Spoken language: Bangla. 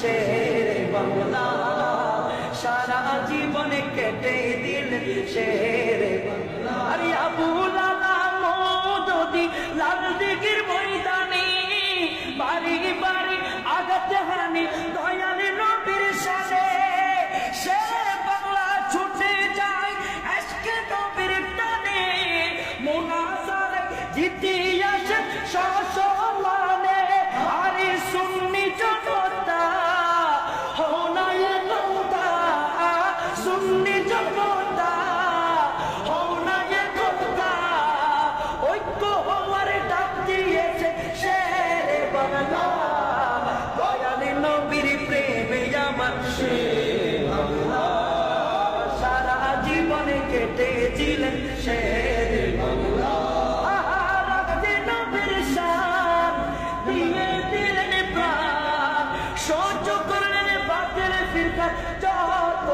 শেরে বাংলা, সারা জীবনে কেটে দিলেন শেরে বাংলা। আরে আবুল আলাম মওদুদী লাল দিঘির ময়দানে বাড়ি বাড়ি আঘাত হানি দয়াল নবীর শানে, শেরে বাংলা ছুটে যায় আজকে নবীর টানে, মুনাজারে জিতে আসে সসম্মানে। আরে সুন্নি জনতা হও না একতা, সুন্নি জনতা হও না একতা, ঐক্য হওয়ার ডাক দিয়েছে শেরে বাংলা। দয়াল নবীর প্রেমে আমার শেরে বাংলা, সারা জীবনে কেটেছিলেন শেরে বাংলা। রাখতে নবীর শান, দিয়ে দিলেন প্রাণ, সহ্য করলেন বাতিল ফিরকার যত